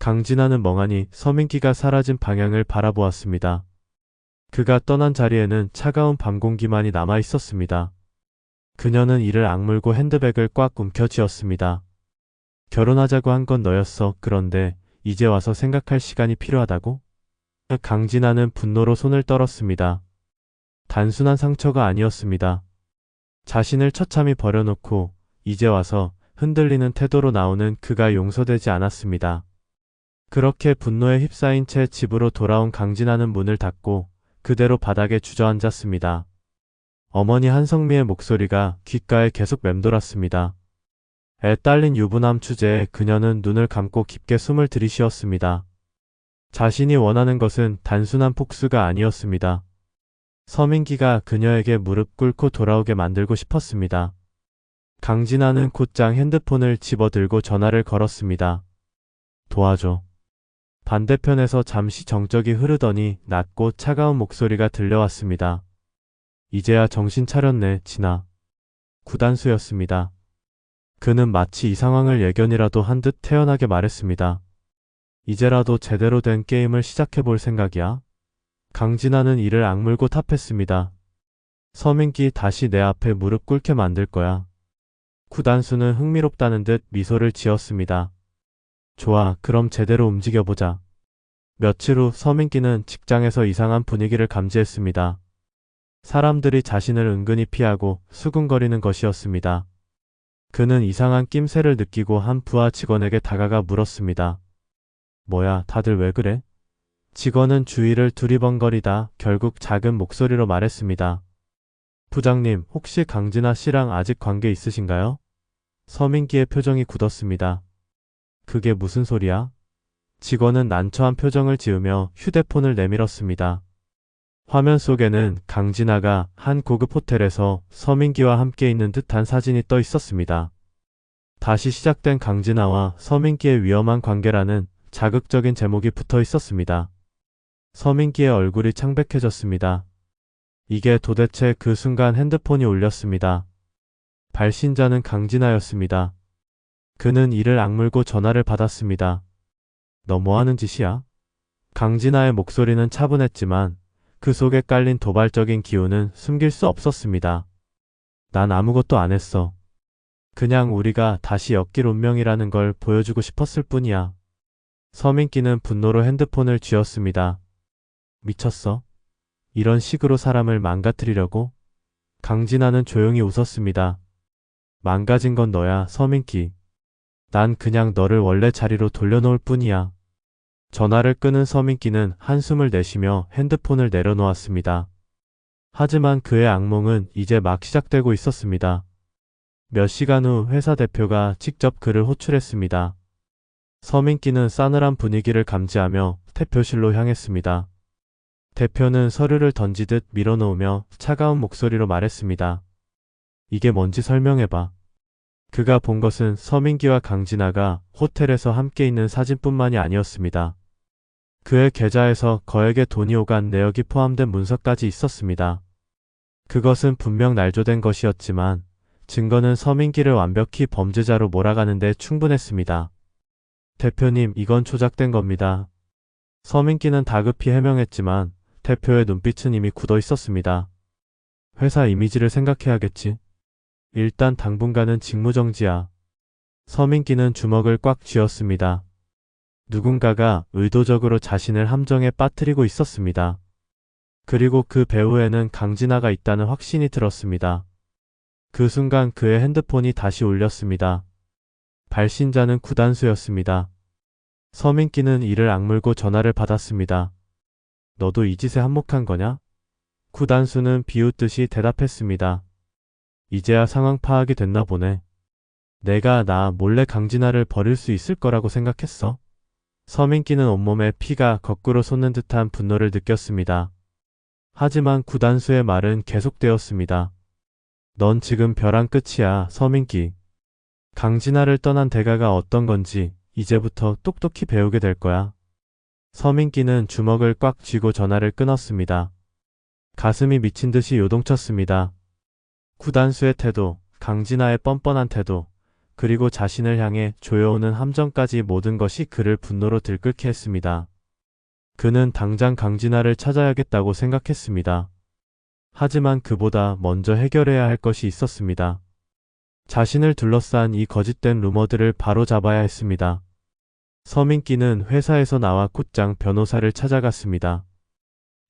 강진아는 멍하니 서민기가 사라진 방향을 바라보았습니다. 그가 떠난 자리에는 차가운 밤 공기만이 남아 있었습니다. 그녀는 이를 악물고 핸드백을 꽉 움켜쥐었습니다. 결혼하자고 한 건 너였어. 그런데 이제 와서 생각할 시간이 필요하다고? 강진아는 분노로 손을 떨었습니다. 단순한 상처가 아니었습니다. 자신을 처참히 버려놓고 이제 와서 흔들리는 태도로 나오는 그가 용서되지 않았습니다. 그렇게 분노에 휩싸인 채 집으로 돌아온 강진아는 문을 닫고 그대로 바닥에 주저앉았습니다. 어머니 한성미의 목소리가 귓가에 계속 맴돌았습니다. 애 딸린 유부남 주제에 그녀는 눈을 감고 깊게 숨을 들이쉬었습니다. 자신이 원하는 것은 단순한 폭수가 아니었습니다. 서민기가 그녀에게 무릎 꿇고 돌아오게 만들고 싶었습니다. 강진아는 곧장 핸드폰을 집어들고 전화를 걸었습니다. 도와줘. 반대편에서 잠시 정적이 흐르더니 낮고 차가운 목소리가 들려왔습니다. 이제야 정신 차렸네, 진아. 구단수였습니다. 그는 마치 이 상황을 예견이라도 한 듯 태연하게 말했습니다. 이제라도 제대로 된 게임을 시작해볼 생각이야? 강진아는 이를 악물고 탑했습니다. 서민기 다시 내 앞에 무릎 꿇게 만들 거야. 구단수는 흥미롭다는 듯 미소를 지었습니다. 좋아, 그럼 제대로 움직여보자. 며칠 후 서민기는 직장에서 이상한 분위기를 감지했습니다. 사람들이 자신을 은근히 피하고 수군거리는 것이었습니다. 그는 이상한 낌새를 느끼고 한 부하 직원에게 다가가 물었습니다. 뭐야, 다들 왜 그래? 직원은 주위를 두리번거리다 결국 작은 목소리로 말했습니다. 부장님, 혹시 강진아 씨랑 아직 관계 있으신가요? 서민기의 표정이 굳었습니다. 그게 무슨 소리야? 직원은 난처한 표정을 지으며 휴대폰을 내밀었습니다. 화면 속에는 강진아가 한 고급 호텔에서 서민기와 함께 있는 듯한 사진이 떠 있었습니다. 다시 시작된 강진아와 서민기의 위험한 관계라는 자극적인 제목이 붙어 있었습니다. 서민기의 얼굴이 창백해졌습니다. 이게 도대체 그 순간 핸드폰이 울렸습니다. 발신자는 강진아였습니다. 그는 이를 악물고 전화를 받았습니다. 너 뭐하는 짓이야? 강진아의 목소리는 차분했지만 그 속에 깔린 도발적인 기운은 숨길 수 없었습니다. 난 아무것도 안 했어. 그냥 우리가 다시 엮일 운명이라는 걸 보여주고 싶었을 뿐이야. 서민기는 분노로 핸드폰을 쥐었습니다. 미쳤어? 이런 식으로 사람을 망가뜨리려고? 강진아는 조용히 웃었습니다. 망가진 건 너야, 서민기. 난 그냥 너를 원래 자리로 돌려놓을 뿐이야. 전화를 끊은 서민기는 한숨을 내쉬며 핸드폰을 내려놓았습니다. 하지만 그의 악몽은 이제 막 시작되고 있었습니다. 몇 시간 후 회사 대표가 직접 그를 호출했습니다. 서민기는 싸늘한 분위기를 감지하며 대표실로 향했습니다. 대표는 서류를 던지듯 밀어놓으며 차가운 목소리로 말했습니다. 이게 뭔지 설명해봐. 그가 본 것은 서민기와 강진아가 호텔에서 함께 있는 사진뿐만이 아니었습니다. 그의 계좌에서 거액의 돈이 오간 내역이 포함된 문서까지 있었습니다. 그것은 분명 날조된 것이었지만 증거는 서민기를 완벽히 범죄자로 몰아가는 데 충분했습니다. 대표님, 이건 조작된 겁니다. 서민기는 다급히 해명했지만 대표의 눈빛은 이미 굳어 있었습니다. 회사 이미지를 생각해야겠지. 일단 당분간은 직무정지야. 서민기는 주먹을 꽉 쥐었습니다. 누군가가 의도적으로 자신을 함정에 빠뜨리고 있었습니다. 그리고 그 배후에는 강진아가 있다는 확신이 들었습니다. 그 순간 그의 핸드폰이 다시 울렸습니다. 발신자는 구단수였습니다. 서민기는 이를 악물고 전화를 받았습니다. 너도 이 짓에 한몫한 거냐? 구단수는 비웃듯이 대답했습니다. 이제야 상황 파악이 됐나 보네. 내가 나 몰래 강진아를 버릴 수 있을 거라고 생각했어? 서민기는 온몸에 피가 거꾸로 솟는 듯한 분노를 느꼈습니다. 하지만 구단수의 말은 계속되었습니다. 넌 지금 벼랑 끝이야, 서민기. 강진아를 떠난 대가가 어떤 건지 이제부터 똑똑히 배우게 될 거야. 서민기는 주먹을 꽉 쥐고 전화를 끊었습니다. 가슴이 미친 듯이 요동쳤습니다. 구단수의 태도, 강진아의 뻔뻔한 태도, 그리고 자신을 향해 조여오는 함정까지 모든 것이 그를 분노로 들끓게 했습니다. 그는 당장 강진아를 찾아야겠다고 생각했습니다. 하지만 그보다 먼저 해결해야 할 것이 있었습니다. 자신을 둘러싼 이 거짓된 루머들을 바로잡아야 했습니다. 서민기는 회사에서 나와 곧장 변호사를 찾아갔습니다.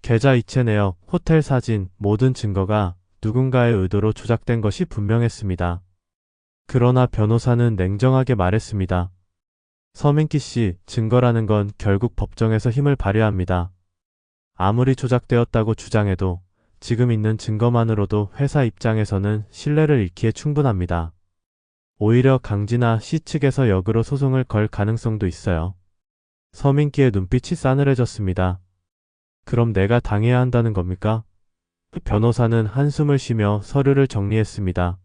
계좌 이체 내역, 호텔 사진, 모든 증거가 누군가의 의도로 조작된 것이 분명했습니다. 그러나 변호사는 냉정하게 말했습니다. 서민기 씨, 증거라는 건 결국 법정에서 힘을 발휘합니다. 아무리 조작되었다고 주장해도 지금 있는 증거만으로도 회사 입장에서는 신뢰를 잃기에 충분합니다. 오히려 강진아 씨 측에서 역으로 소송을 걸 가능성도 있어요. 서민기의 눈빛이 싸늘해졌습니다. 그럼 내가 당해야 한다는 겁니까? 변호사는 한숨을 쉬며 서류를 정리했습니다.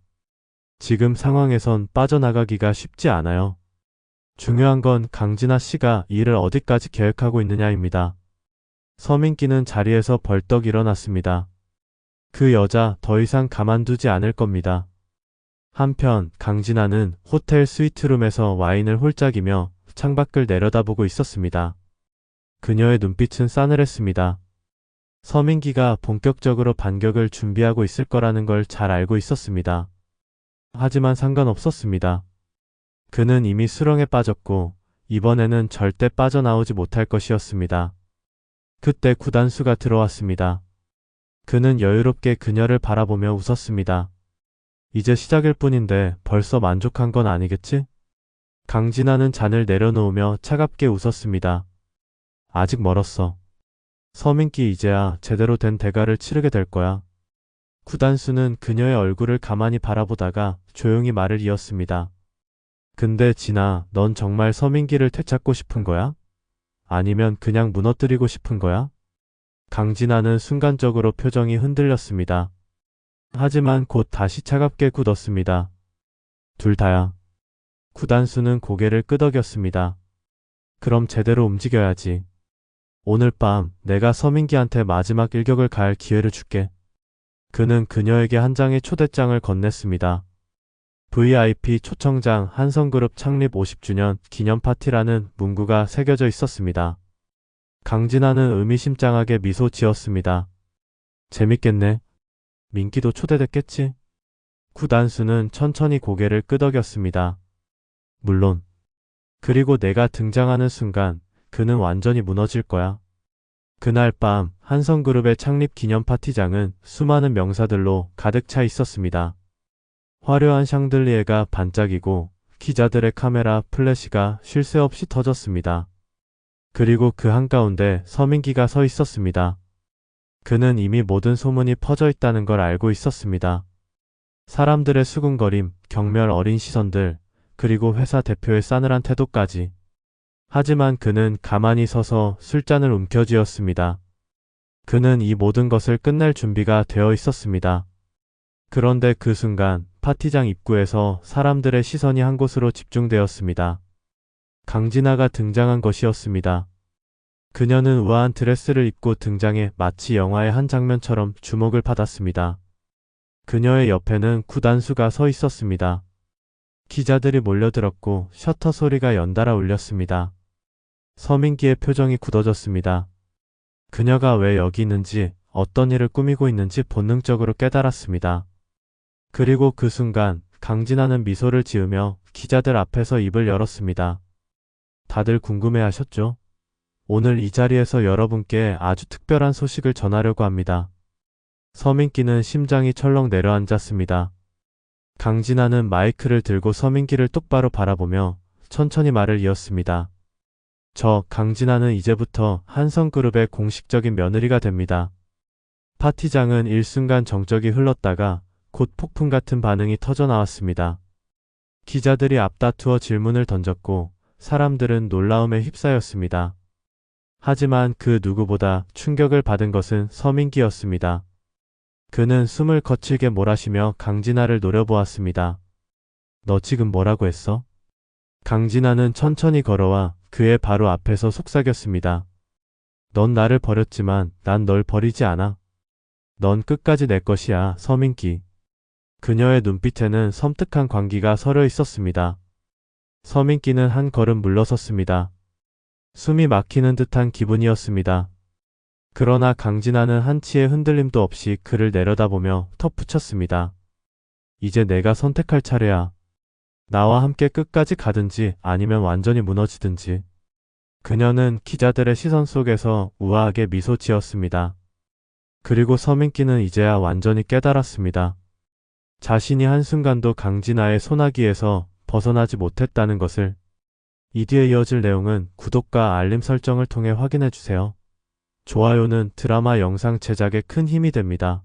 지금 상황에선 빠져나가기가 쉽지 않아요. 중요한 건 강진아 씨가 이 일을 어디까지 계획하고 있느냐입니다. 서민기는 자리에서 벌떡 일어났습니다. 그 여자 더 이상 가만두지 않을 겁니다. 한편 강진아는 호텔 스위트룸에서 와인을 홀짝이며 창밖을 내려다보고 있었습니다. 그녀의 눈빛은 싸늘했습니다. 서민기가 본격적으로 반격을 준비하고 있을 거라는 걸 잘 알고 있었습니다. 하지만 상관없었습니다. 그는 이미 수렁에 빠졌고 이번에는 절대 빠져나오지 못할 것이었습니다. 그때 구단수가 들어왔습니다. 그는 여유롭게 그녀를 바라보며 웃었습니다. 이제 시작일 뿐인데 벌써 만족한 건 아니겠지? 강진아는 잔을 내려놓으며 차갑게 웃었습니다. 아직 멀었어. 서민기 이제야 제대로 된 대가를 치르게 될 거야. 구단수는 그녀의 얼굴을 가만히 바라보다가 조용히 말을 이었습니다. 근데 진아, 넌 정말 서민기를 되찾고 싶은 거야? 아니면 그냥 무너뜨리고 싶은 거야? 강진아는 순간적으로 표정이 흔들렸습니다. 하지만 곧 다시 차갑게 굳었습니다. 둘 다야. 구단수는 고개를 끄덕였습니다. 그럼 제대로 움직여야지. 오늘 밤 내가 서민기한테 마지막 일격을 가할 기회를 줄게. 그는 그녀에게 한 장의 초대장을 건넸습니다. VIP 초청장 한성그룹 창립 50주년 기념 파티라는 문구가 새겨져 있었습니다. 강진아는 의미심장하게 미소 지었습니다. 재밌겠네. 민기도 초대됐겠지? 구단수는 천천히 고개를 끄덕였습니다. 물론. 그리고 내가 등장하는 순간 그는 완전히 무너질 거야. 그날 밤 한성그룹의 창립 기념 파티장은 수많은 명사들로 가득 차 있었습니다. 화려한 샹들리에가 반짝이고 기자들의 카메라 플래시가 쉴 새 없이 터졌습니다. 그리고 그 한가운데 서민기가 서 있었습니다. 그는 이미 모든 소문이 퍼져 있다는 걸 알고 있었습니다. 사람들의 수군거림, 경멸 어린 시선들, 그리고 회사 대표의 싸늘한 태도까지. 하지만 그는 가만히 서서 술잔을 움켜쥐었습니다. 그는 이 모든 것을 끝낼 준비가 되어 있었습니다. 그런데 그 순간 파티장 입구에서 사람들의 시선이 한 곳으로 집중되었습니다. 강진아가 등장한 것이었습니다. 그녀는 우아한 드레스를 입고 등장해 마치 영화의 한 장면처럼 주목을 받았습니다. 그녀의 옆에는 구단수가 서 있었습니다. 기자들이 몰려들었고 셔터 소리가 연달아 울렸습니다. 서민기의 표정이 굳어졌습니다. 그녀가 왜 여기 있는지, 어떤 일을 꾸미고 있는지 본능적으로 깨달았습니다. 그리고 그 순간 강진아는 미소를 지으며 기자들 앞에서 입을 열었습니다. 다들 궁금해하셨죠? 오늘 이 자리에서 여러분께 아주 특별한 소식을 전하려고 합니다. 서민기는 심장이 철렁 내려앉았습니다. 강진아는 마이크를 들고 서민기를 똑바로 바라보며 천천히 말을 이었습니다. 저 강진아는 이제부터 한성그룹의 공식적인 며느리가 됩니다. 파티장은 일순간 정적이 흘렀다가 곧 폭풍 같은 반응이 터져 나왔습니다. 기자들이 앞다투어 질문을 던졌고 사람들은 놀라움에 휩싸였습니다. 하지만 그 누구보다 충격을 받은 것은 서민기였습니다. 그는 숨을 거칠게 몰아쉬며 강진아를 노려보았습니다. 너 지금 뭐라고 했어? 강진아는 천천히 걸어와 그의 바로 앞에서 속삭였습니다. 넌 나를 버렸지만 난 널 버리지 않아. 넌 끝까지 내 것이야, 서민기. 그녀의 눈빛에는 섬뜩한 광기가 서려 있었습니다. 서민기는 한 걸음 물러섰습니다. 숨이 막히는 듯한 기분이었습니다. 그러나 강진아는 한치의 흔들림도 없이 그를 내려다보며 덧붙였습니다. 이제 내가 선택할 차례야. 나와 함께 끝까지 가든지 아니면 완전히 무너지든지. 그녀는 기자들의 시선 속에서 우아하게 미소 지었습니다. 그리고 서민기는 이제야 완전히 깨달았습니다. 자신이 한순간도 강진아의 소나기에서 벗어나지 못했다는 것을. 이 뒤에 이어질 내용은 구독과 알림 설정을 통해 확인해주세요. 좋아요는 드라마 영상 제작에 큰 힘이 됩니다.